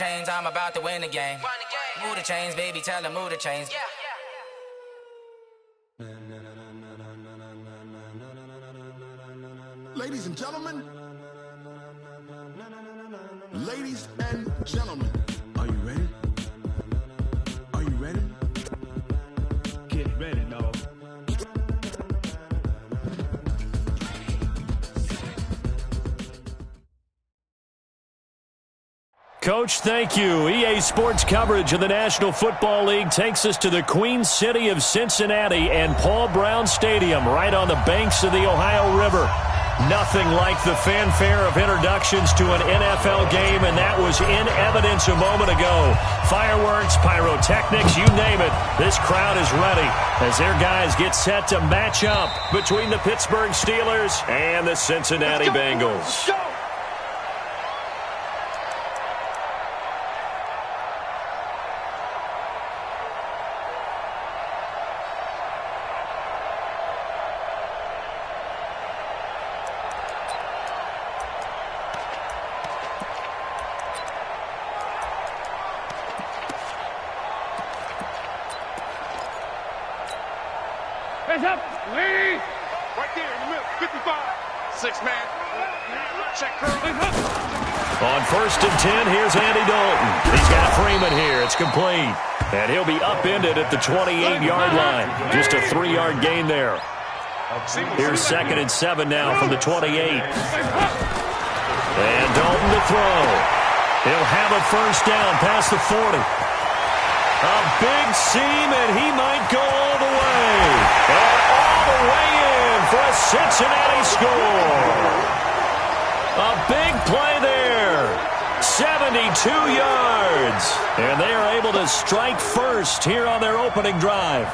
chains, I'm about to win the game. Move the chains, baby, tell them move the chains. Ladies and gentlemen, ladies and gentlemen, are you ready? Are you ready? Get ready, dog. Coach, thank you. EA Sports coverage of the National Football League takes us to the Queen City of Cincinnati and Paul Brown Stadium right on the banks of the Ohio River. Nothing like the fanfare of introductions to an NFL game, and that was in evidence a moment ago. Fireworks, pyrotechnics, you name it. This crowd is ready as their guys get set to match up between the Pittsburgh Steelers and the Cincinnati Bengals. Hands up, ladies! Right there in the middle, 55. Six-man. Check curl. On 1st and 10, here's Andy Dalton. He's got Freeman here. It's complete. And he'll be upended at the 28-yard line. Just a 3-yard gain there. Here's 2nd and 7 now from the 28. And Dalton to throw. He'll have a first down past the 40. A big seam, and he might go all the way. And all the way in for a Cincinnati score. A big play there. 72 yards. And they are able to strike first here on their opening drive.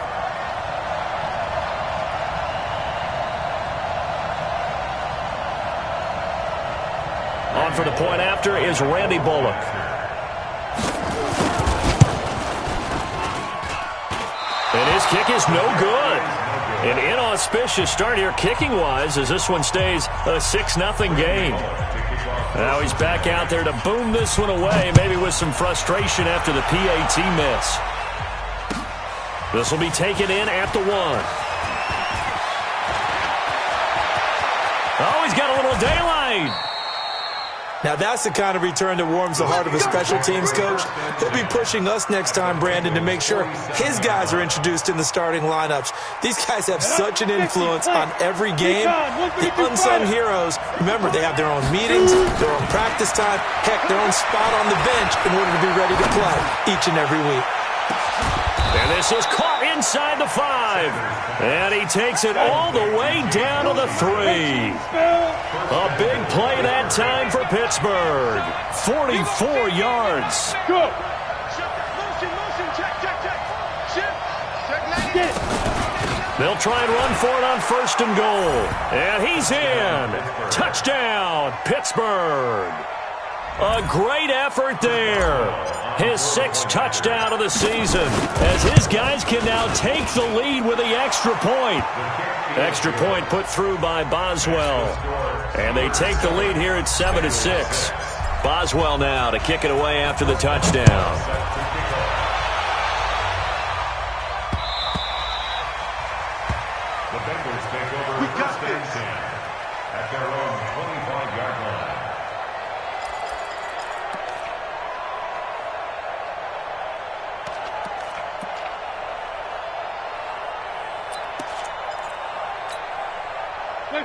On for the point after is Randy Bullock. And his kick is no good. An inauspicious start here kicking-wise as this one stays a 6-0 game. Now he's back out there to boom this one away, maybe with some frustration after the PAT miss. This will be taken in at the 1. Oh, he's got a little daylight. Now that's the kind of return that warms the heart of a special teams coach. He'll be pushing us next time, Brandon, to make sure his guys are introduced in the starting lineups. These guys have such an influence on every game. The unsung heroes, remember, they have their own meetings, their own practice time, heck, their own spot on the bench in order to be ready to play each and every week. And this is caught inside the 5. And he takes it all the way down to the 3. A big play that time for Pittsburgh. 44 yards. Go. They'll try and run for it on 1st and goal. And he's in. Touchdown, Pittsburgh. A great effort there. His 6th touchdown of the season as his guys can now take the lead with the extra point. Extra point put through by Boswell. And they take the lead here at 7-6. Boswell now to kick it away after the touchdown. The Bengals take over first and 10 at their own 25-yard line.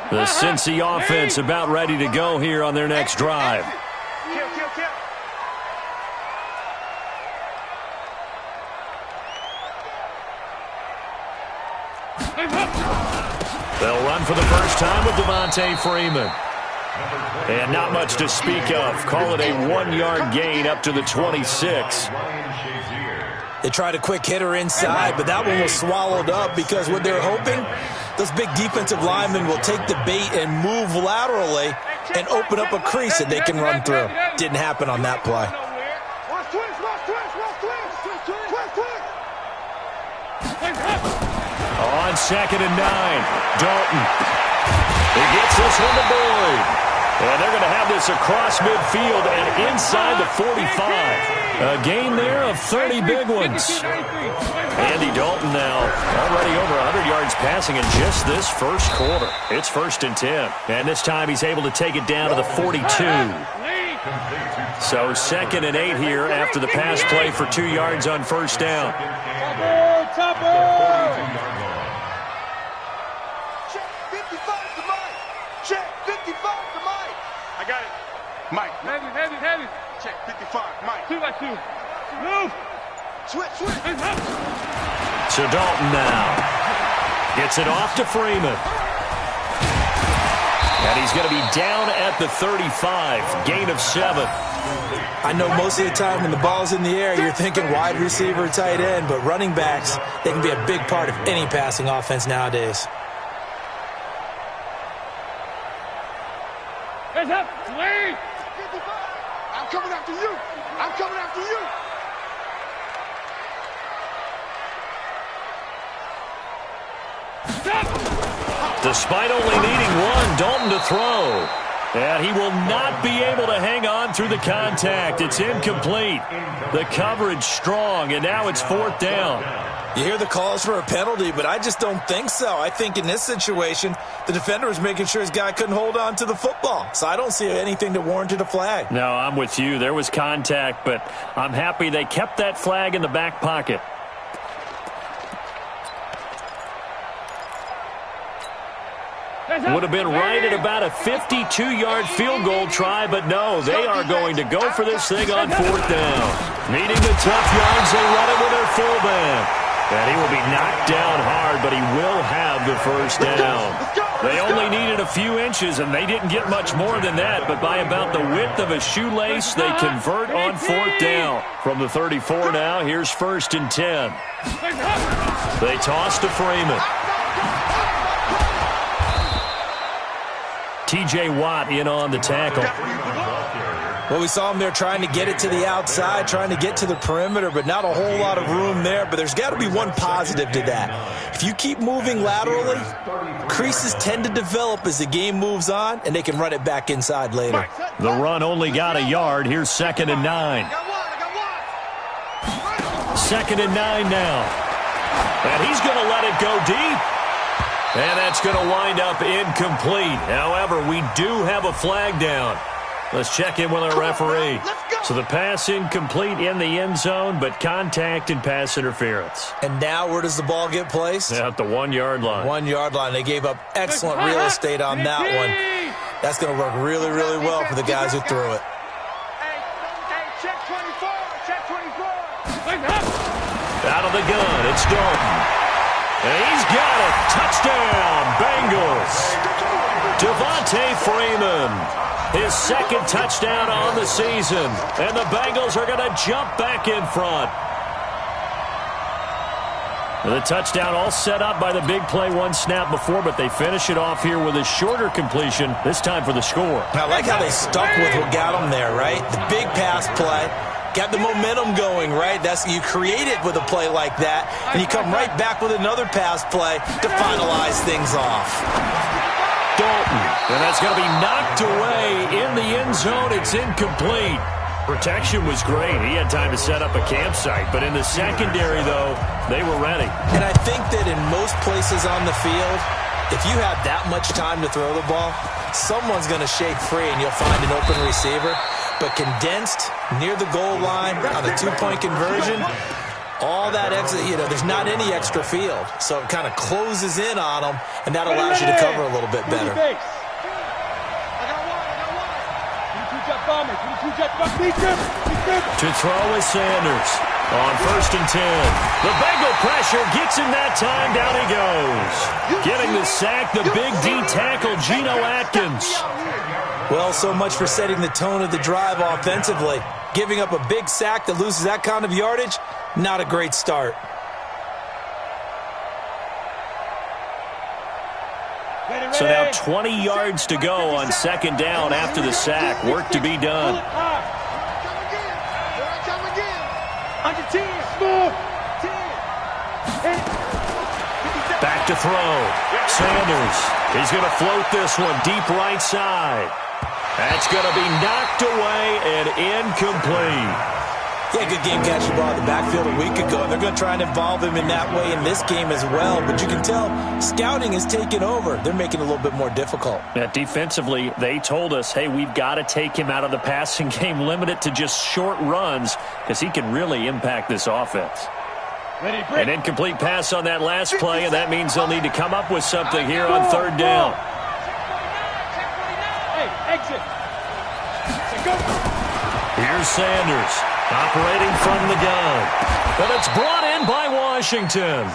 The Cincy offense about ready to go here on their next drive. They'll run for the first time with Devontae Freeman. And not much to speak of. Call it a 1-yard gain up to the 26. They tried a quick hitter inside, but that one was swallowed up because what they're hoping, those big defensive linemen will take the bait and move laterally and open up a crease that they can run through. Didn't happen on that play. On 2nd and 9, Dalton. He gets this one to Boyd. And they're going to have this across midfield and inside the 45. A gain there of 30 big ones. Andy Dalton now already over 100 yards passing in just this first quarter. It's 1st and 10. And this time he's able to take it down to the 42. So 2nd and 8 here after the pass play for 2 yards on first down. Check 55 to Mike. Check 55 to Mike. I got it. Mike. Heavy. Check 55. Mike. 2x2. Move. Switch. So Dalton now gets it off to Freeman. And he's going to be down at the 35. Gain of 7. I know most of the time when the ball's in the air, you're thinking wide receiver, tight end, but running backs, they can be a big part of any passing offense nowadays. Hands up. Lead. I'm coming after you. Despite only needing one, Dalton to throw. And he will not be able to hang on through the contact. It's incomplete. The coverage strong, and now it's 4th down. You hear the calls for a penalty, but I just don't think so. I think in this situation, the defender was making sure his guy couldn't hold on to the football. So I don't see anything that warranted a flag. No, I'm with you. There was contact, but I'm happy they kept that flag in the back pocket. Would have been right at about a 52-yard field goal try, but no, they are going to go for this thing on 4th down. Needing the tough yards, they run it with their fullback. And he will be knocked down hard, but he will have the first down. They only needed a few inches, and they didn't get much more than that, but by about the width of a shoelace, they convert on 4th down. From the 34 now, here's 1st and 10. They toss to Freeman. T.J. Watt in on the tackle. Well, we saw him there trying to get it to the outside, trying to get to the perimeter, but not a whole lot of room there. But there's got to be one positive to that. If you keep moving laterally, creases tend to develop as the game moves on, and they can run it back inside later. The run only got a yard. Here's 2nd and 9. 2nd and 9 now. And he's going to let it go deep. And that's going to wind up incomplete. However, we do have a flag down. Let's check in with our referee. So the pass incomplete in the end zone, but contact and pass interference. And now where does the ball get placed? At the 1-yard line. 1-yard line. They gave up excellent real estate on that one. That's going to work really, really well for the guys who threw it. Check 24. Check 24. Out of the gun, it's Dalton. And he's got it. Touchdown, Bengals. Devontae Freeman, his 2nd touchdown on the season. And the Bengals are going to jump back in front. The touchdown all set up by the big play one snap before, but they finish it off here with a shorter completion, this time for the score. I like how they stuck with what got them there, right? The big pass play. Got the momentum going, right? You create it with a play like that, and you come right back with another pass play to finalize things off. Dalton, and that's going to be knocked away in the end zone. It's incomplete. Protection was great. He had time to set up a campsite, but in the secondary, though, they were ready. And I think that in most places on the field, if you have that much time to throw the ball, someone's going to shake free, and you'll find an open receiver. But condensed near the goal line on a 2-point conversion, all that extra, there's not any extra field. So it kind of closes in on them, and that allows you to cover a little bit better. To throw is Sanders on 1st and 10. The Bengal pressure gets him that time. Down he goes. Getting the sack, the big D tackle, Geno Atkins. Well, so much for setting the tone of the drive offensively. Giving up a big sack that loses that kind of yardage, not a great start. So now 20 yards to go on 2nd down after the sack. Work to be done. Back to throw. Sanders. He's going to float this one deep right side. That's going to be knocked away and incomplete. Yeah, good game catching ball in the backfield a week ago. They're going to try and involve him in that way in this game as well. But you can tell scouting is taking over. They're making it a little bit more difficult. Yeah, defensively, they told us, hey, we've got to take him out of the passing game, limit it to just short runs because he can really impact this offense. An incomplete pass on that last play, and that means they'll need to come up with something here on third down. Hey, exit. Here's Sanders. Operating from the gun. But it's brought in by Washington.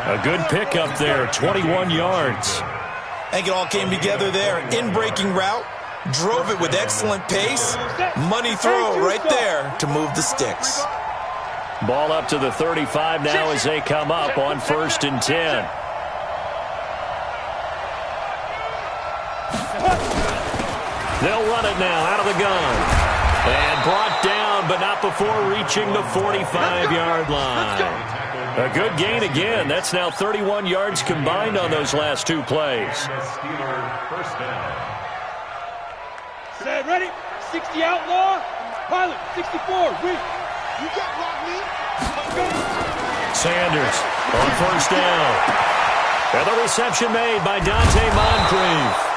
A good pickup there, 21 yards. I think it all came together there. In-breaking route, drove it with excellent pace. Money throw right there to move the sticks. Ball up to the 35 now as they come up on 1st and 10. They'll run it now out of the gun. And brought down, but not before reaching the 45-yard line. A good gain again. That's now 31 yards combined on those last two plays. Set, ready? 60 outlaw. Pilot, 64. Read. You got block me. Sanders on 1st down. And the reception made by Dante Moncrief.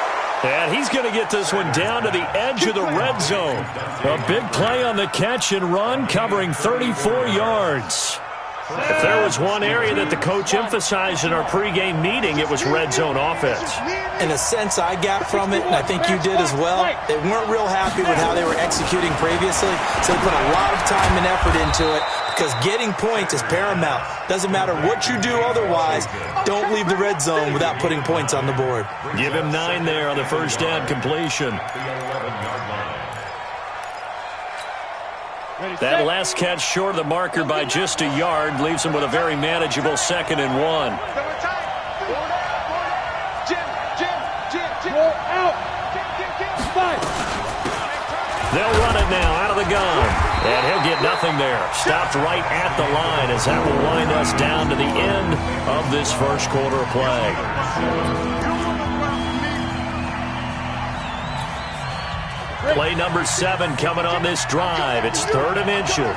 And he's going to get this one down to the edge of the red zone. A big play on the catch and run, covering 34 yards. If there was one area that the coach emphasized in our pregame meeting, it was red zone offense. In a sense, I got from it, and I think you did as well, they weren't real happy with how they were executing previously, so they put a lot of time and effort into it because getting points is paramount. Doesn't matter what you do otherwise, don't leave the red zone without putting points on the board. Give him 9 there on the 1st down completion. That last catch short of the marker by just a yard leaves him with a very manageable 2nd and 1. They'll run it now out of the gun. And he'll get nothing there. Stopped right at the line as that will wind us down to the end of this first quarter of play. Play number 7 coming on this drive. It's 3rd and inches.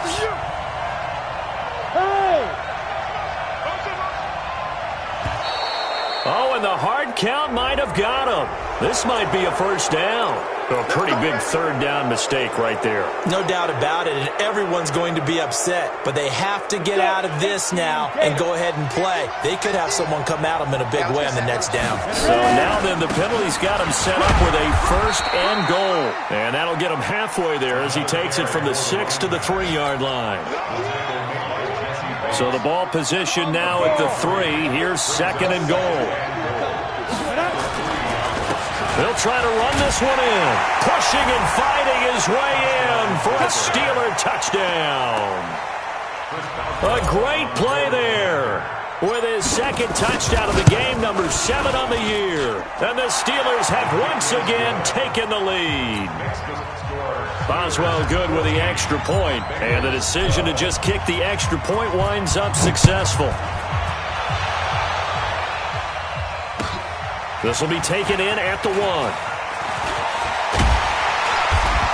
Oh, and the hard count might have got him. This might be a 1st down. A pretty big 3rd down mistake right there. No doubt about it, and everyone's going to be upset. But they have to get out of this now and go ahead and play. They could have someone come at them in a big way on the next down. So now then the penalty's got him set up with a 1st and goal. And that'll get him halfway there as he takes it from the 6 to the 3-yard line. So the ball position now at the 3. Here's 2nd and goal. They'll try to run this one in. Pushing and fighting his way in for a Steeler touchdown. A great play there with his 2nd touchdown of the game, number 7 on the year. And the Steelers have once again taken the lead. Boswell good with the extra point, and the decision to just kick the extra point winds up successful. This will be taken in at the 1.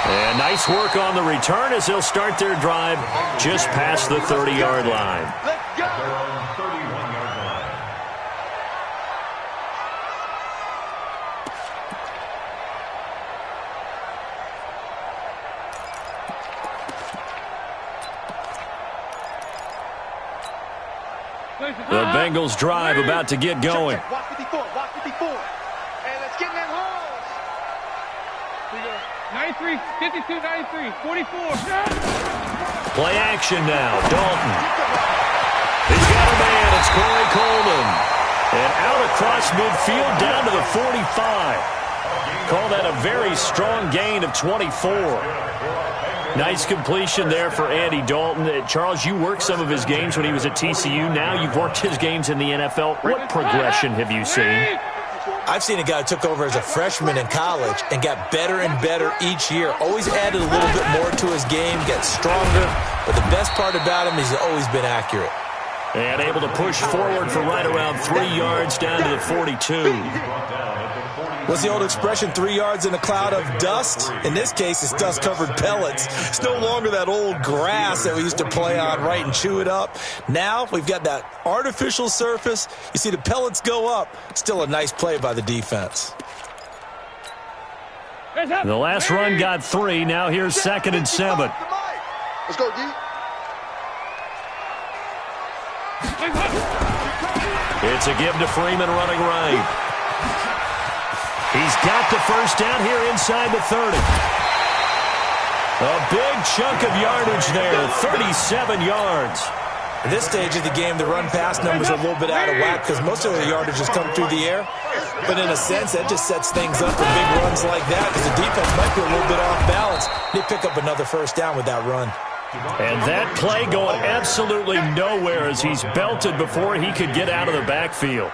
And nice work on the return as they'll start their drive just past the 30-yard line. Let's go. The Bengals drive about to get going. Watch 54, watch 54. And let's get in that hole. 93, 52, 93, 44. Play action now. Dalton. He's got a man. It's Corey Coleman. And out across midfield down to the 45. Call that a very strong gain of 24. Nice completion there for Andy Dalton. Charles, you worked some of his games when he was at TCU. Now you've worked his games in the NFL. What progression have you seen? I've seen a guy who took over as a freshman in college and got better and better each year. Always added a little bit more to his game, got stronger. But the best part about him is he's always been accurate. And able to push forward for right around 3 yards down to the 42. What's the old expression, 3 yards in a cloud of dust? In this case, it's dust-covered pellets. It's no longer that old grass that we used to play on, right, and chew it up. Now we've got that artificial surface. You see the pellets go up. Still a nice play by the defense. The last run got 3. Now here's 2nd and 7. Let's go, D. It's a give to Freeman running right. He's got the first down here inside the 30. A big chunk of yardage there, 37 yards. At this stage of the game, the run-pass numbers are a little bit out of whack because most of the yardage has come through the air. But in a sense, that just sets things up for big runs like that because the defense might be a little bit off balance. They pick up another first down with that run. And that play going absolutely nowhere as he's belted before he could get out of the backfield.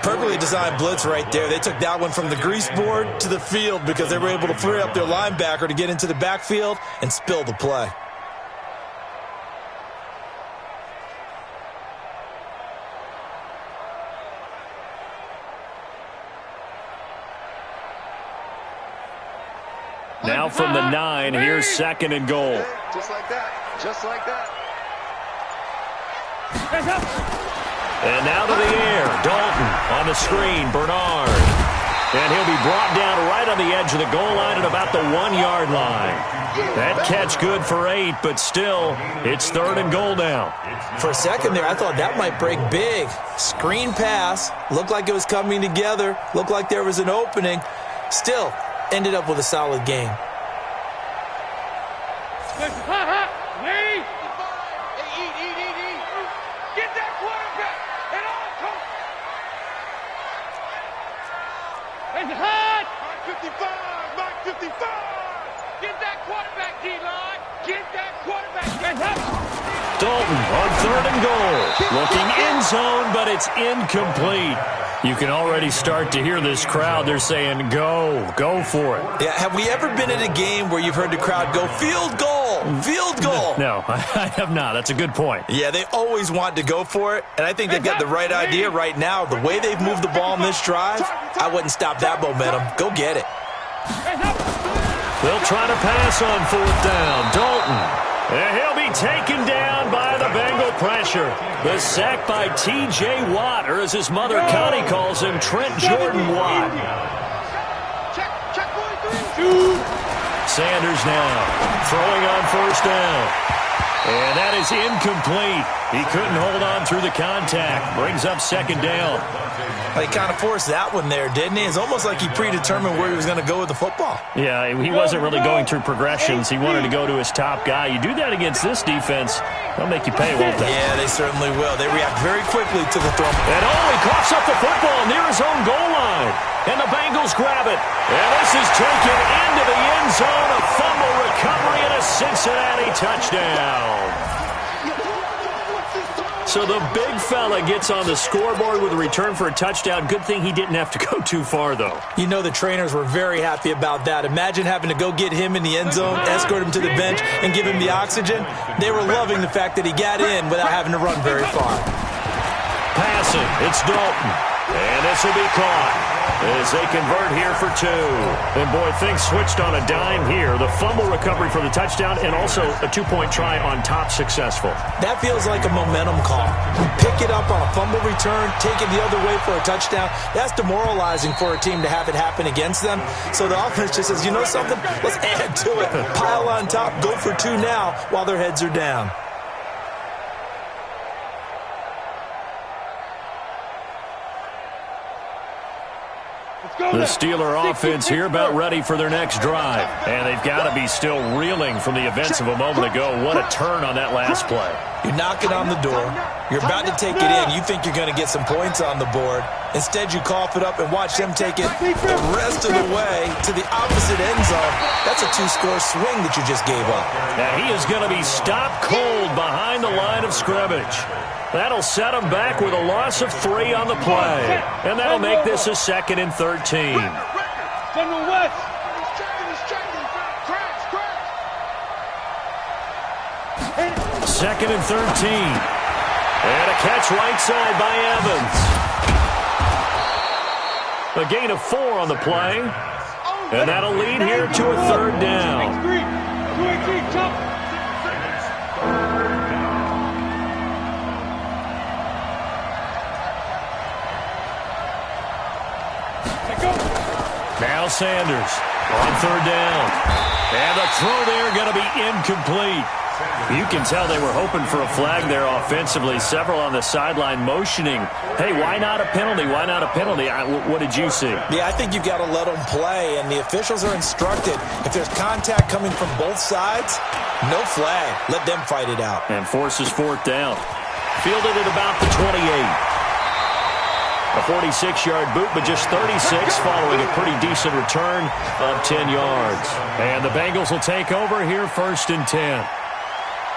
Perfectly designed blitz right there. They took that one from the grease board to the field because they were able to free up their linebacker to get into the backfield and spill the play. Now from the 9, here's 2nd and goal. Just like that. Just like that. And now to the air. Dalton on the screen. Bernard. And he'll be brought down right on the edge of the goal line at about the 1-yard line. That catch good for 8, but still, it's 3rd and goal now. For a second there, I thought that might break big. Screen pass. Looked like it was coming together. Looked like there was an opening. Still, ended up with a solid game. Get that quarterback and all come. It's hot. Mark 55. Mark 55. Get that quarterback, D-line. Get that quarterback. Dalton on 3rd and goal. Looking end zone, but it's incomplete. You can already start to hear this crowd. They're saying, go for it. Yeah, have we ever been in a game where you've heard the crowd go, field goal, field goal? No, I have not. That's a good point. Yeah, they always want to go for it, and I think they've got the right idea right now. The way they've moved the ball in this drive, I wouldn't stop that momentum. Go get it. They'll try to pass on 4th down. Dalton. And he'll be taken down by the Bengal pressure. The sack by T.J. Watt, or as his mother Connie calls him, Trent Jordan Watt. Sanders now throwing on 1st down. And that is incomplete. He couldn't hold on through the contact. Brings up 2nd down. He kind of forced that one there, didn't he? It's almost like he predetermined where he was going to go with the football. Yeah, he wasn't really going through progressions. He wanted to go to his top guy. You do that against this defense, they'll make you pay, won't they? Yeah, they certainly will. They react very quickly to the throw. And he coughs up the football near his own goal line. And the Bengals grab it. And this is taken into the end zone. A fumble recovery and a Cincinnati touchdown. So the big fella gets on the scoreboard with a return for a touchdown. Good thing he didn't have to go too far, though. You know the trainers were very happy about that. Imagine having to go get him in the end zone, escort him to the bench, and give him the oxygen. They were loving the fact that he got in without having to run very far. Passing, it's Dalton. And this will be caught as they convert here for 2. And, boy, things switched on a dime here. The fumble recovery for the touchdown and also a 2-point try on top successful. That feels like a momentum call. Pick it up on a fumble return, take it the other way for a touchdown. That's demoralizing for a team to have it happen against them. So the offense just says, you know something? Let's add to it. Pile on top, go for 2 now while their heads are down. The Steeler offense here about ready for their next drive. And they've got to be still reeling from the events of a moment ago. What a turn on that last play. You're knocking on the door. You're about to take it in. You think you're going to get some points on the board. Instead, you cough it up and watch them take it the rest of the way to the opposite end zone. That's a 2-score swing that you just gave up. Now he is going to be stopped cold behind the line of scrimmage. That'll set him back with a loss of 3 on the play. And that'll make this a 2nd and 13. General West. Second and 13. And a catch right side by Evans. A gain of 4 on the play. And that'll lead here to a 3rd down. Now Sanders on 3rd down. And the throw there going to be incomplete. You can tell they were hoping for a flag there offensively. Several on the sideline motioning, hey, why not a penalty? Why not a penalty? What did you see? Yeah, I think you've got to let them play, and the officials are instructed. If there's contact coming from both sides, no flag. Let them fight it out. And forces 4th down. Fielded at about the 28. A 46-yard boot, but just 36 following a pretty decent return of 10 yards. And the Bengals will take over here 1st and 10.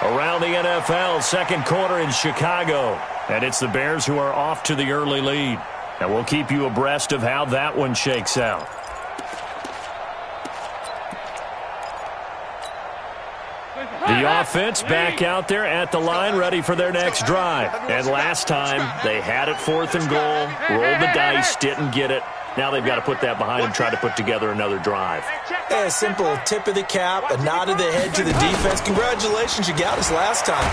Around the NFL, 2nd quarter in Chicago. And it's the Bears who are off to the early lead. And we'll keep you abreast of how that one shakes out. The offense back out there at the line, ready for their next drive. And last time, they had it 4th and goal, rolled the dice, didn't get it. Now they've got to put that behind them, try to put together another drive. Yeah, a simple tip of the cap, a nod of the head to the defense. Congratulations, you got us last time.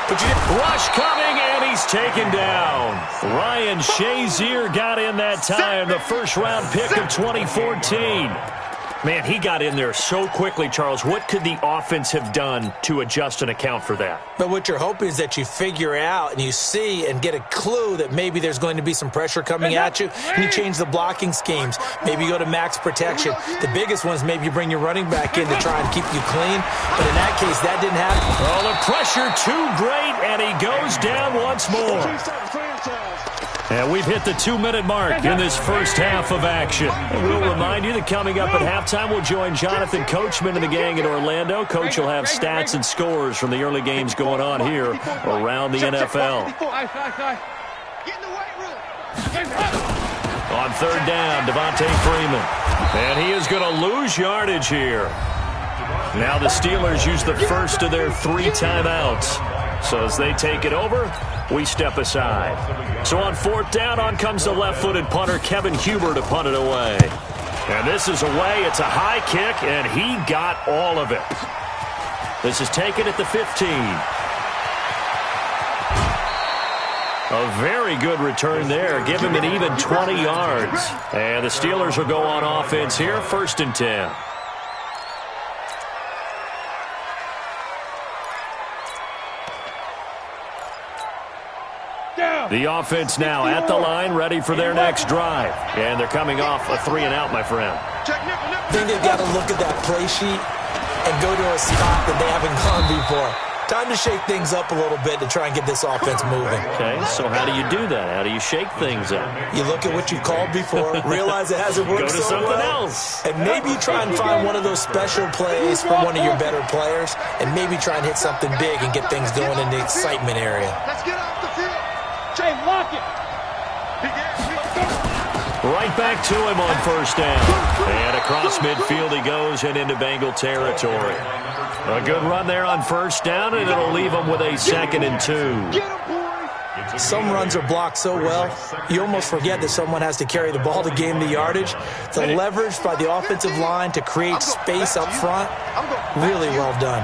But you didn't. Rush coming, and he's taken down. Ryan Shazier got in that time, the first-round pick of 2014. Man, he got in there so quickly, Charles. What could the offense have done to adjust and account for that? But what you're hoping is that you figure out and you see and get a clue that maybe there's going to be some pressure coming at you, and you change the blocking schemes. Maybe you go to max protection. The biggest one is maybe you bring your running back in to try and keep you clean. But in that case, that didn't happen. Oh, the pressure too great, and he goes down once more. And we've hit the 2-minute mark in this first half of action. And we'll remind you that coming up at halftime, we'll join Jonathan Coachman and the gang in Orlando. Coach will have stats and scores from the early games going on here around the NFL. On 3rd down, Devontae Freeman. And he is going to lose yardage here. Now the Steelers use the first of their 3 timeouts. So as they take it over, we step aside. So on 4th down, on comes the left-footed punter, Kevin Huber, to punt it away. And this is away. It's a high kick, and he got all of it. This is taken at the 15. A very good return there. Give him an even 20 yards. And the Steelers will go on offense here, 1st and 10. The offense now at the line, ready for their next drive. And they're coming off a 3-and-out, my friend. I think they've got to look at that play sheet and go to a spot that they haven't gone before. Time to shake things up a little bit to try and get this offense moving. Okay, so how do you do that? How do you shake things up? You look at what you've called before, realize it hasn't worked so so well. Go to something else. else. And maybe you try and find one of those special plays from one of your better players, and maybe try and hit something big and get things going in the excitement area. Let's get off the field. Jay, lock it. Right back to him on 1st down. And across midfield he goes and into Bengal territory. A good run there on 1st down, and it'll leave him with a 2nd and 2. Some runs are blocked so well, you almost forget that someone has to carry the ball to gain the yardage. The leverage by the offensive line to create space up front, really well done.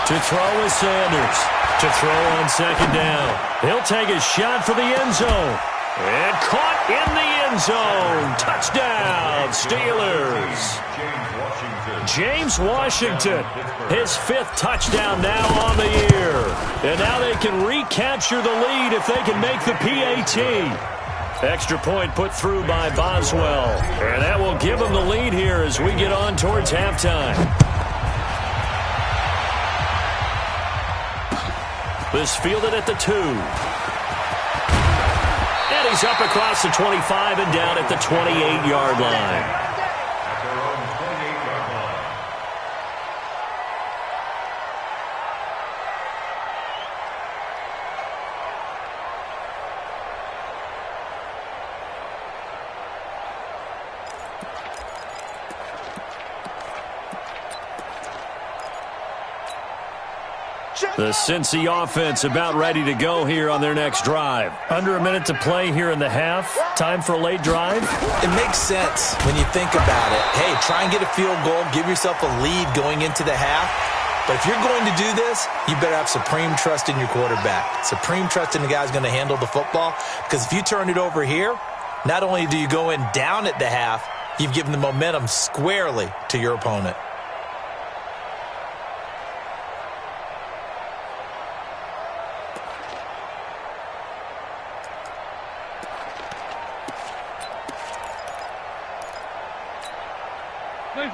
To throw is Sanders. To throw on 2nd down. He'll take a shot for the end zone. And caught in the end zone. Touchdown, Steelers. James Washington, his 5th touchdown now on the year. And now they can recapture the lead if they can make the PAT. Extra point put through by Boswell. And that will give them the lead here as we get on towards halftime. This fielded at the 2. And he's up across the 25 and down at the 28-yard line. The Cincy offense about ready to go here on their next drive. Under a minute to play here in the half. Time for a late drive. It makes sense when you think about it. Hey, try and get a field goal. Give yourself a lead going into the half. But if you're going to do this, you better have supreme trust in your quarterback. Supreme trust in the guy who's going to handle the football. Because if you turn it over here, not only do you go in down at the half, you've given the momentum squarely to your opponent.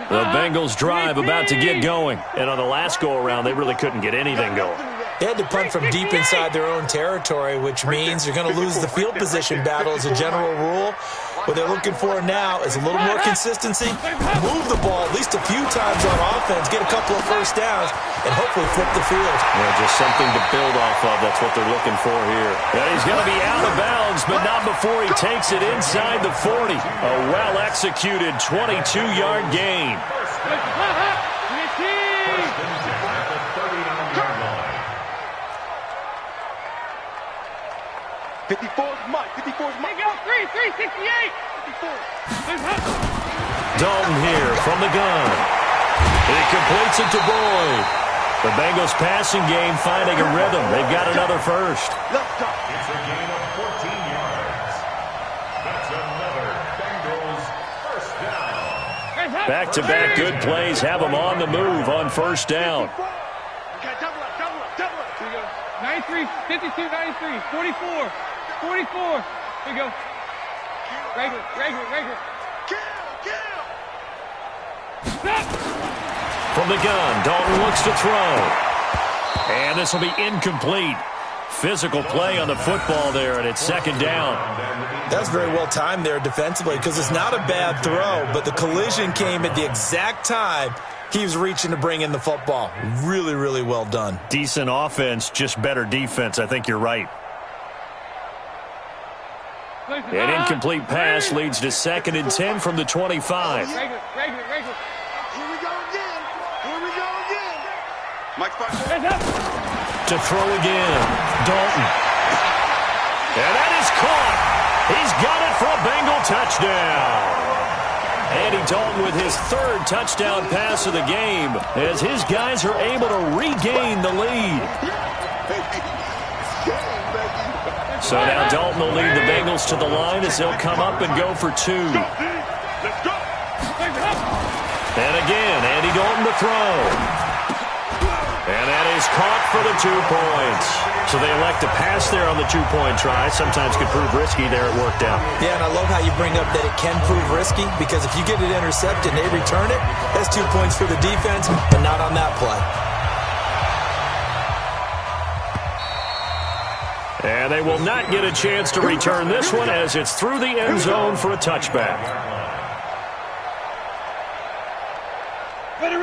The Bengals drive about to get going. And on the last go-around, they really couldn't get anything going. They had to punt from deep inside their own territory, which means they're going to lose the field position battle as a general rule. What they're looking for now is a little more consistency, move the ball at least a few times on offense, get a couple of first downs, and hopefully flip the field. Yeah, just something to build off of. That's what they're looking for here. And he's going to be out of bounds, but not before he takes it inside the 40. A well-executed 22-yard gain. First and 10 at the 39-yard line. 54's Mike. 54's Mike. Go, 368. 54. Dalton here from the gun. He completes it to Boyd. The Bengals passing game finding a rhythm. They've got another first. Let's go. It's a gain of 14 yards. That's another Bengals first down. Back-to-back good plays have them on the move on first down. Okay, double up. Here we go. 93, 52, 93, 44, 44. Here we go. Regular. Kill. From the gun, Dalton looks to throw. And this will be incomplete. Physical play on the football there, and it's second down. That's very well timed there defensively because it's not a bad throw, but the collision came at the exact time he was reaching to bring in the football. Really, really well done. Decent offense, just better defense. I think you're right. An incomplete pass leads to second and 10 from the 25. Regular. Here we go again. Mike, To throw again, Dalton. And that is caught. He's got it for a Bengal touchdown. Andy Dalton with his third touchdown pass of the game as his guys are able to regain the lead. So now Dalton will lead the Bengals to the line as they'll come up and go for two. Let's go. And again, Andy Dalton to throw. And that is caught for the 2 points. So they elect to pass there on the 2-point try. Sometimes could prove risky there. It worked out. Yeah, and I love how you bring up that it can prove risky because if you get it intercepted and they return it, that's 2 points for the defense, but not on that play. And they will not get a chance to return this one as it's through the end zone for a touchback.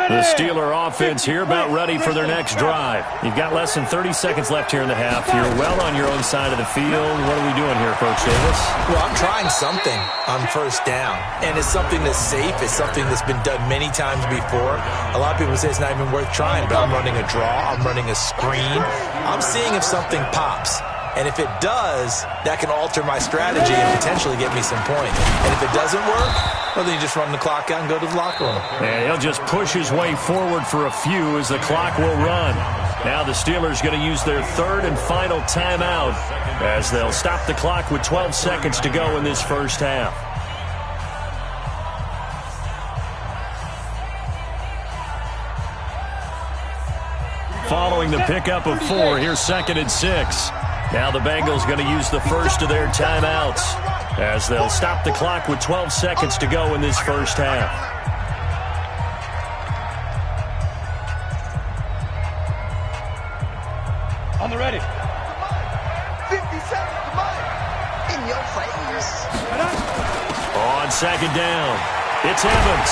The Steeler offense here about ready for their next drive. You've got less than 30 seconds left here in the half. You're well on your own side of the field. What are we doing here, Coach Davis? Well, I'm trying something on first down, and it's something that's safe. It's something that's been done many times before. A lot of people say it's not even worth trying, but I'm running a draw. I'm running a screen. I'm seeing if something pops. And if it does, that can alter my strategy and potentially get me some points. And if it doesn't work, well, then you just run the clock out and go to the locker room. And he'll just push his way forward for a few as the clock will run. Now the Steelers going to use their third and final timeout as they'll stop the clock with 12 seconds to go in this first half. Following the pickup of 4, here's second and 6. Now the Bengals going to use the first of their timeouts as they'll stop the clock with 12 seconds to go in this first half. On the ready. 50 seconds to Mike. In your face. On second down, it's Evans.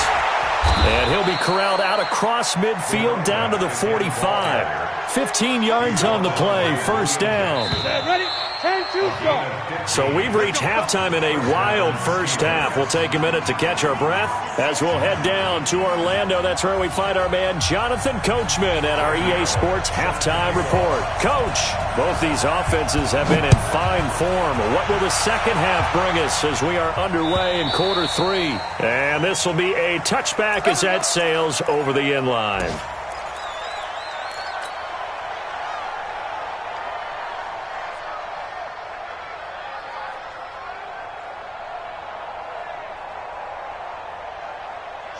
And he'll be corralled out of across midfield down to the 45. 15 yards on the play, first down. Ready? 10-2 So we've reached halftime in a wild first half. We'll take a minute to catch our breath as we'll head down to Orlando. That's where we find our man Jonathan Coachman at our EA Sports Halftime Report. Coach, both these offenses have been in fine form. What will the second half bring us as we are underway in quarter 3? And this will be a touchback as that sails over the end line.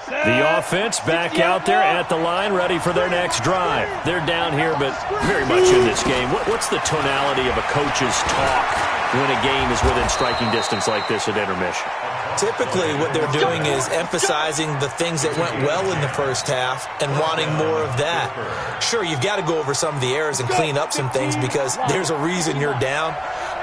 The offense back out there at the line, ready for their next drive. They're down here, but very much in this game. What's the tonality of a coach's talk when a game is within striking distance like this at intermission? Typically, what they're doing is emphasizing the things that went well in the first half and wanting more of that. Sure, you've got to go over some of the errors and clean up some things because there's a reason you're down.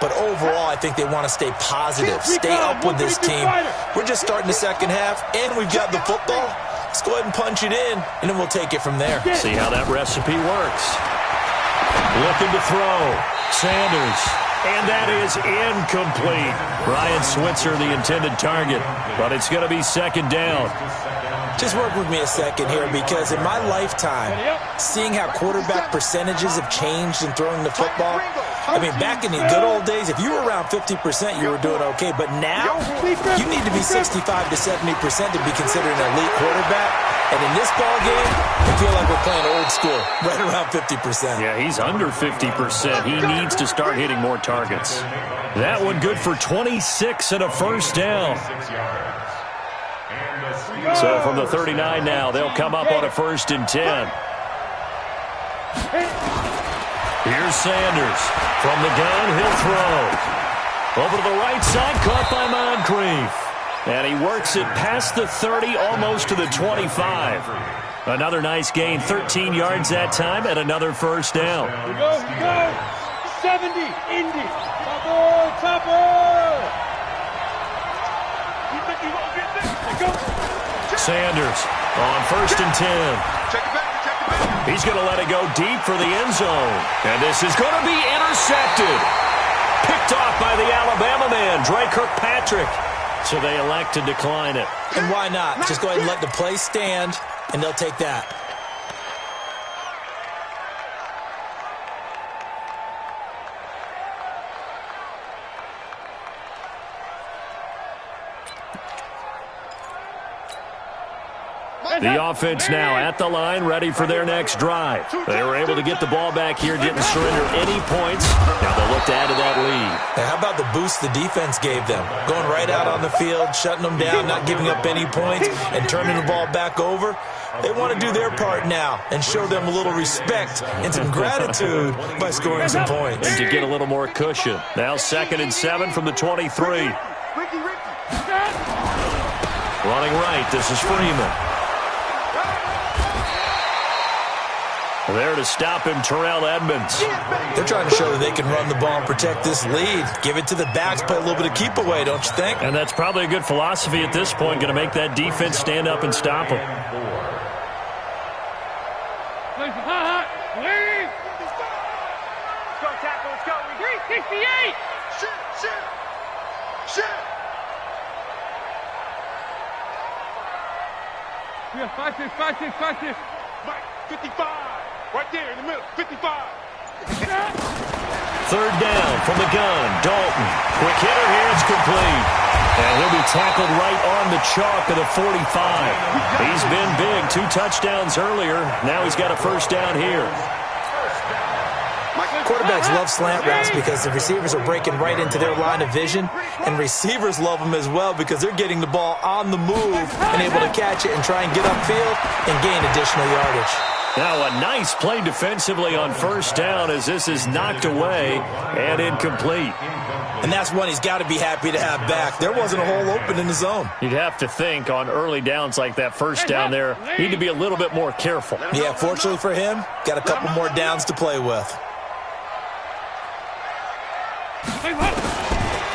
But overall, I think they want to stay positive, stay up with this team. We're just starting the second half, and we've got the football. Let's go ahead and punch it in, and then we'll take it from there. See how that recipe works. Looking to throw. Sanders. And that is incomplete. Ryan Switzer, the intended target. But it's going to be second down. Just work with me a second here because in my lifetime, seeing how quarterback percentages have changed in throwing the football, I mean, back in the good old days, if you were around 50%, you were doing okay. But now, you need to be 65 to 70% to be considered an elite quarterback. And in this ball game, I feel like we're playing old school, right around 50%. Yeah, he's under 50%. He needs to start hitting more targets. That one good for 26 and a first down. So from the 39 now, they'll come up on a 1st and 10. Here's Sanders. From the gun, he'll throw. Over to the right side, caught by Moncrief. And he works it past the 30, almost to the 25. Another nice gain, 13 yards that time, and another first down. Here we go. 70, Indy. Topper. You think you won't get this? Go. Sanders on 1st and 10. Check it back. He's going to let it go deep for the end zone. And this is going to be intercepted. Picked off by the Alabama man, Dre Kirkpatrick. So they elect to decline it. And why not? Just go ahead and let the play stand, and they'll take that. The offense now at the line, ready for their next drive. They were able to get the ball back here, didn't surrender any points. Now they'll look to add to that lead. Now, how about the boost the defense gave them? Going right out on the field, shutting them down, not giving up any points, and turning the ball back over. They want to do their part now and show them a little respect and some gratitude by scoring some points. And to get a little more cushion. Now 2nd and 7 from the 23. Running right, this is Freeman. There to stop him, Terrell Edmonds. They're trying to show that they can run the ball and protect this lead. Give it to the backs, play a little bit of keep away, don't you think? And that's probably a good philosophy at this point, going to make that defense stand up and stop them. Let's go, tackle, let's go. 368. Shit. Yeah, 5-6. Mike, 55. Right there in the middle, 55. 3rd down from the gun. Dalton. Quick hitter here. It's complete. And he'll be tackled right on the chalk of the 45. He's been big. 2 touchdowns earlier. Now he's got a first down here. Quarterbacks love slant routes because the receivers are breaking right into their line of vision, and receivers love them as well because they're getting the ball on the move and able to catch it and try and get upfield and gain additional yardage. Now a nice play defensively on first down as this is knocked away and incomplete. And that's one he's got to be happy to have back. There wasn't a hole open in the zone. You'd have to think on early downs like that first down there, need to be a little bit more careful. Yeah, fortunately for him, got a couple more downs to play with.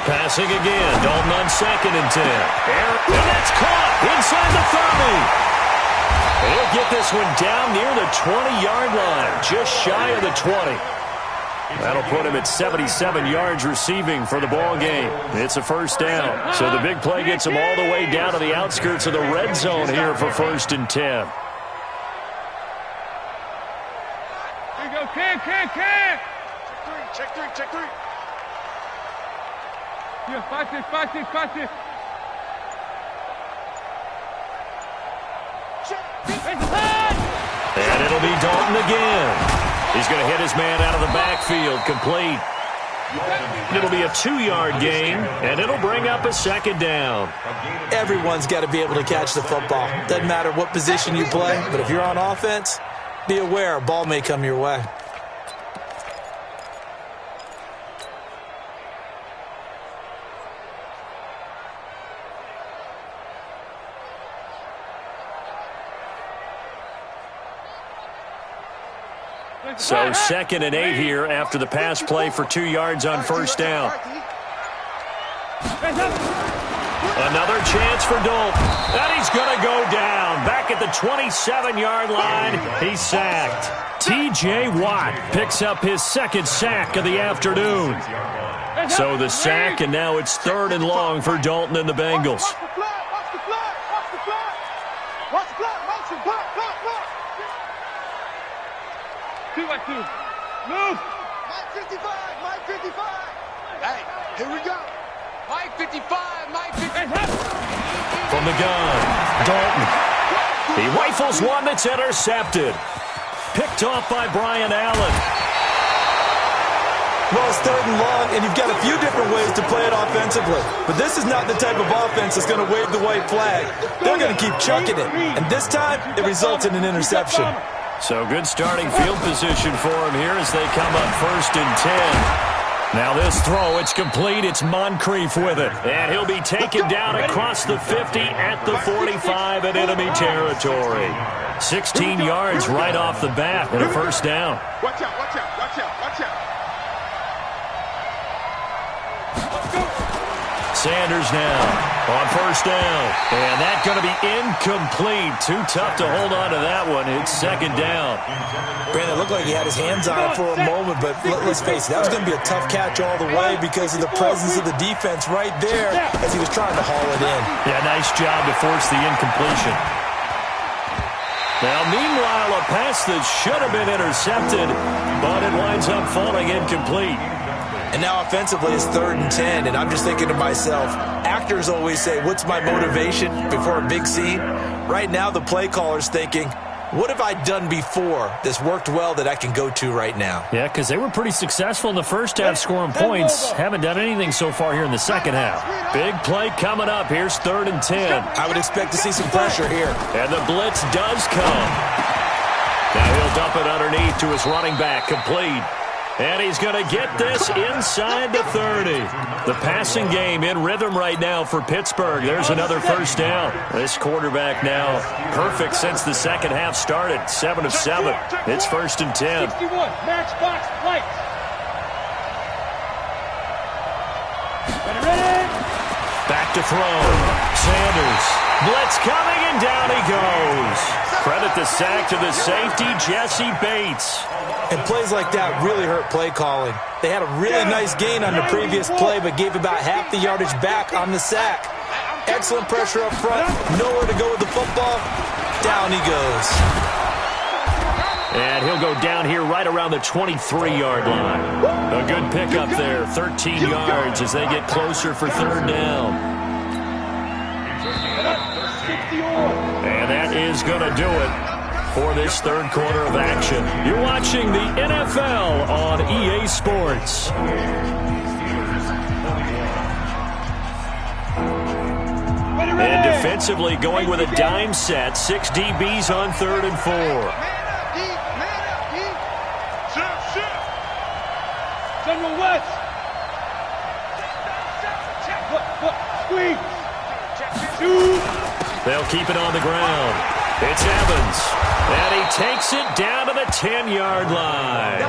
Passing again. Dalton on 2nd and 10. And that's caught inside the 30. And he'll get this one down near the 20-yard line, just shy of the 20. That'll put him at 77 yards receiving for the ball game. It's a first down. So the big play gets him all the way down to the outskirts of the red zone here for 1st and 10. There you go, can. Check three. Yeah, watch this. And it'll be Dalton again. He's going to hit his man out of the backfield, complete. It'll be a 2-yard gain, and it'll bring up a 2nd down. Everyone's got to be able to catch the football. Doesn't matter what position you play, but if you're on offense, be aware a ball may come your way. So 2nd and 8 here after the pass play for 2 yards on 1st down. Another chance for Dalton. And he's going to go down. Back at the 27-yard line, he's sacked. T.J. Watt picks up his 2nd sack of the afternoon. So the sack, and now it's 3rd and long for Dalton and the Bengals. Watch the flag. 2 by 2. Move. Mike 55. Hey, here we go. Mike 55. From the gun, Dalton. He rifles one that's intercepted. Picked off by Brian Allen. Well, it's 3rd and long, and you've got a few different ways to play it offensively. But this is not the type of offense that's going to wave the white flag. They're going to keep chucking it. And this time, it results in an interception. So good starting field position for him here as they come up 1st and 10. Now this throw, it's complete. It's Moncrief with it. And he'll be taken down across the 50 at the 45 in enemy territory. 16 yards right off the bat and a 1st down. Watch out. Sanders now on 1st down. And that's going to be incomplete. Too tough to hold on to that one. It's 2nd down. Brandon, it looked like he had his hands on it for a moment, but let's face it, that was going to be a tough catch all the way because of the presence of the defense right there as he was trying to haul it in. Yeah, nice job to force the incompletion. Now, meanwhile, a pass that should have been intercepted, but it winds up falling incomplete. And now offensively it's 3rd and 10, and I'm just thinking to myself, actors always say, what's my motivation before a big scene? Right now the play caller's thinking, what have I done before that's worked well that I can go to right now? Yeah, because they were pretty successful in the first half scoring points. Haven't done anything so far here in the second half. Big play coming up. Here's 3rd and 10. I would expect to see some pressure here. And the blitz does come. Now he'll dump it underneath to his running back, complete. And he's going to get this inside the 30. The passing game in rhythm right now for Pittsburgh. There's another 1st down. This quarterback now perfect since the second half started. 7 of 7. It's 1st and 10. 61, matchbox lights. Ready? Back to throw. Sanders. Blitz coming, and down he goes. Credit the sack to the safety, Jesse Bates. And plays like that really hurt play calling. They had a really nice gain on the previous play, but gave about half the yardage back on the sack. Excellent pressure up front. Nowhere to go with the football. Down he goes. And he'll go down here right around the 23-yard line. A good pickup there. 13 yards as they get closer for 3rd down. And that is going to do it for this 3rd quarter of action. You're watching the NFL on EA Sports. And defensively going with a dime set. 6 DBs on 3rd and 4. General West. Squeeze. They'll keep it on the ground. It's Evans. And he takes it down to the 10-yard line.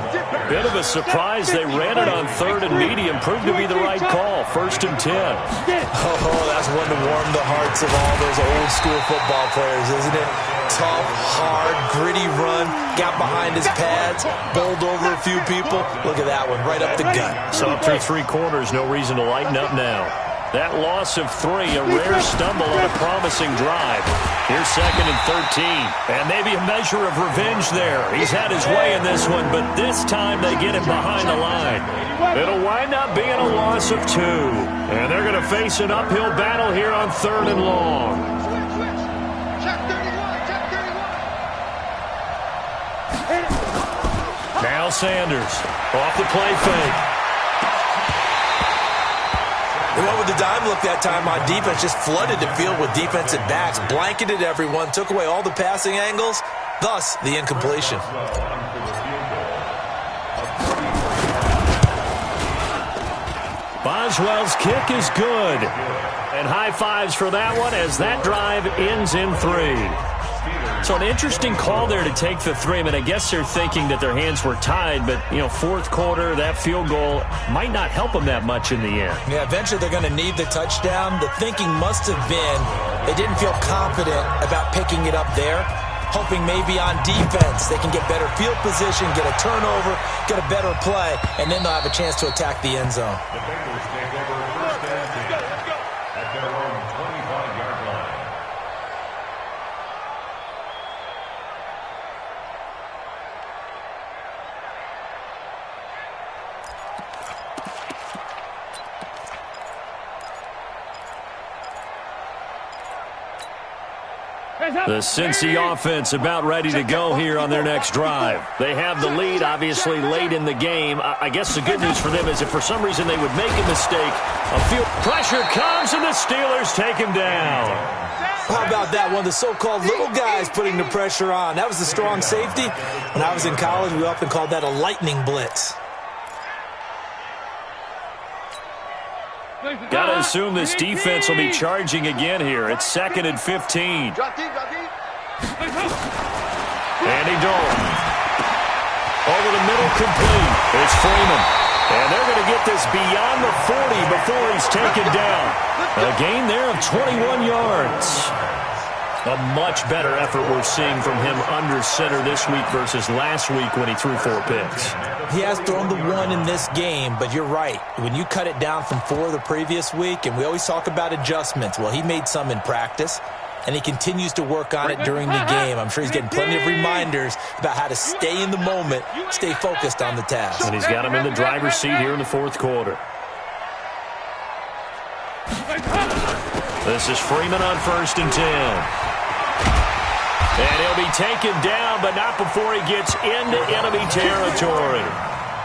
Bit of a surprise. They ran it on 3rd and medium. Proved to be the right call. 1st and 10. Oh, that's one to warm the hearts of all those old-school football players, isn't it? Tough, hard, gritty run. Got behind his pads. Bowled over a few people. Look at that one. Right up the gut. So through 3 quarters, no reason to lighten up now. That loss of 3, a rare stumble on a promising drive. Here's 2nd and 13. And maybe a measure of revenge there. He's had his way in this one, but this time they get him behind the line. It'll wind up being a loss of 2. And they're going to face an uphill battle here on 3rd and long. Now Sanders off the play fake. They went with the dime look that time on defense, just flooded the field with defensive backs, blanketed everyone, took away all the passing angles, thus the incompletion. Boswell's kick is good. And high fives for that one as that drive ends in 3. So an interesting call there to take the 3. I mean, I guess they're thinking that their hands were tied, but, 4th quarter, that field goal might not help them that much in the end. Yeah, eventually they're going to need the touchdown. The thinking must have been they didn't feel confident about picking it up there, hoping maybe on defense they can get better field position, get a turnover, get a better play, and then they'll have a chance to attack the end zone. The Bengals take over 1st and 10 at their own 25-yard line. The Cincy offense about ready to go here on their next drive. They have the lead, obviously, late in the game. I guess the good news for them is if for some reason they would make a mistake, a field pressure comes and the Steelers take him down. How about that? One of the so-called little guys putting the pressure on. That was the strong safety. When I was in college, we often called that a lightning blitz. Got to assume this defense will be charging again here. It's 2nd and 15. Andy Dalton. Over the middle, complete. It's Freeman. And they're going to get this beyond the 40 before he's taken down. A gain there of 21 yards. A much better effort we're seeing from him under center this week versus last week when he threw 4 picks. He has thrown the 1 in this game, but you're right. When you cut it down from 4 the previous week, and we always talk about adjustments, well, he made some in practice, and he continues to work on it during the game. I'm sure he's getting plenty of reminders about how to stay in the moment, stay focused on the task. And he's got him in the driver's seat here in the 4th quarter. This is Freeman on 1st and 10. And he'll be taken down, but not before he gets into enemy territory.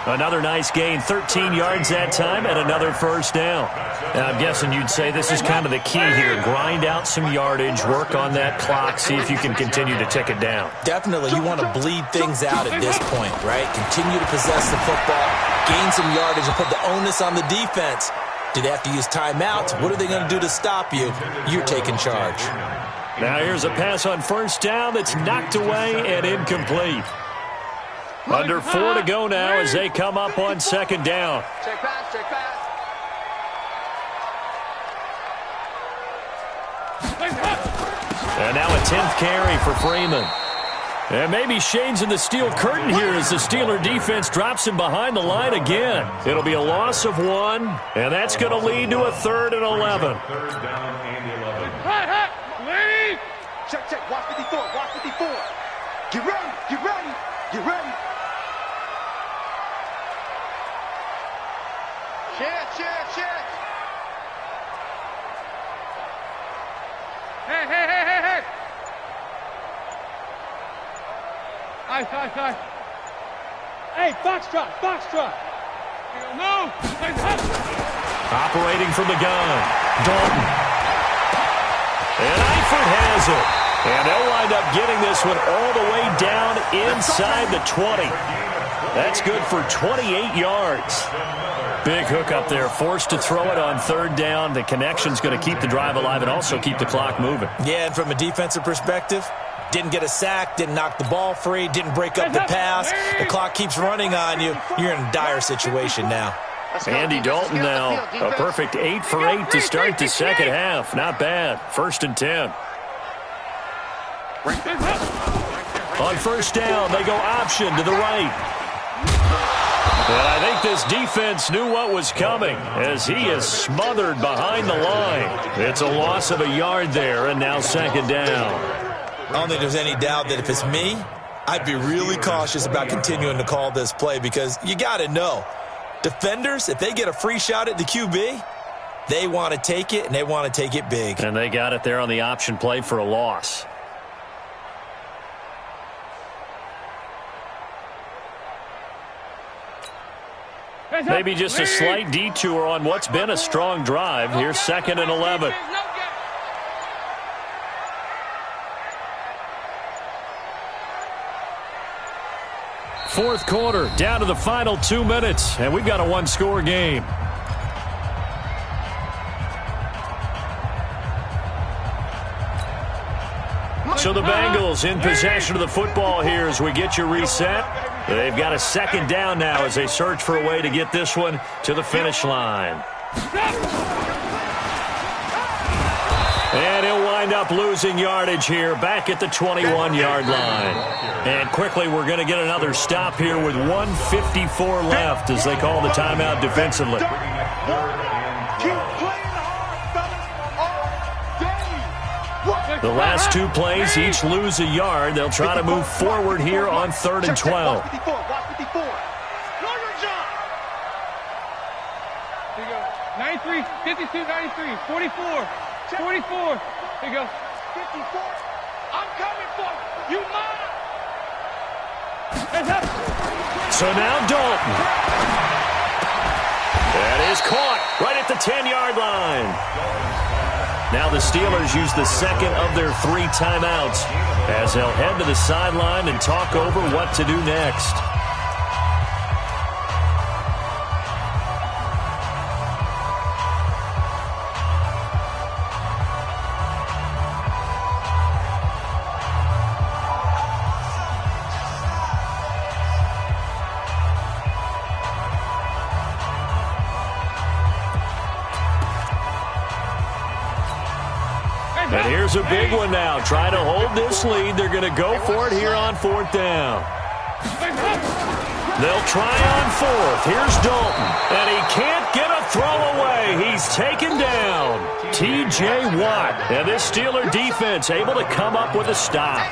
Another nice gain, 13 yards that time, and another 1st down. Now, I'm guessing you'd say this is kind of the key here. Grind out some yardage, work on that clock, see if you can continue to tick it down. Definitely, you want to bleed things out at this point, right? Continue to possess the football, gain some yardage, and put the onus on the defense. Do they have to use timeouts? What are they going to do to stop you? You're taking charge. Now here's a pass on 1st down that's knocked away and incomplete. Under 4 to go now as they come up on 2nd down. Check pass, check pass. And now a 10th carry for Freeman. And maybe shades in the steel curtain here as the Steeler defense drops him behind the line again. It'll be a loss of 1, and that's going to lead to a 3rd and 11. 3rd down and 11. Lady! Check, check. Watch 54, watch 54. Get ready, get ready, get ready. Check, check, check. Hey, hey, hey, hey, hey. Ice. Hey, foxtrot. Move. Operating from the gun, Dalton. And Eifert has it. And they'll wind up getting this one all the way down inside the 20. That's good for 28 yards. Big hook up there, forced to throw it on 3rd down. The connection's going to keep the drive alive and also keep the clock moving. Yeah, and from a defensive perspective, Didn't get a sack, didn't knock the ball free, didn't break up the pass. The clock keeps running on you. You're in a dire situation now. Andy Dalton now, a perfect 8 for 8 to start the second half. Not bad. 1st and 10. On first down, they go option to the right. And I think this defense knew what was coming as he is smothered behind the line. It's a loss of a yard there, and now 2nd down. I don't think there's any doubt that if it's me, I'd be really cautious about continuing to call this play because you got to know, defenders, if they get a free shot at the QB, they want to take it, and they want to take it big. And they got it there on the option play for a loss. Maybe just a slight detour on what's been a strong drive. Here's 2nd and 11. Fourth quarter, down to the final 2 minutes, and we've got a one-score game. So the Bengals in possession of the football here as we get you reset. They've got a 2nd down now as they search for a way to get this one to the finish line. And he'll wind up losing yardage here back at the 21-yard line. And quickly we're going to get another stop here with 1:54 left as they call the timeout defensively. The last 2 plays each lose a yard. They'll try to move forward here on 3rd and 12. Here you go. 93, 52, 93, 44, 44. Here you go. 54. I'm coming for you. You mine. So now Dalton. That is caught right at the 10-yard line. Now the Steelers use the 2nd of their 3 timeouts as they'll head to the sideline and talk over what to do next. And here's a big one now. Trying to hold this lead. They're going to go for it here on 4th down. They'll try on 4th. Here's Dalton. And he can't get a throw away. He's taken down. T.J. Watt. And this Steeler defense able to come up with a stop.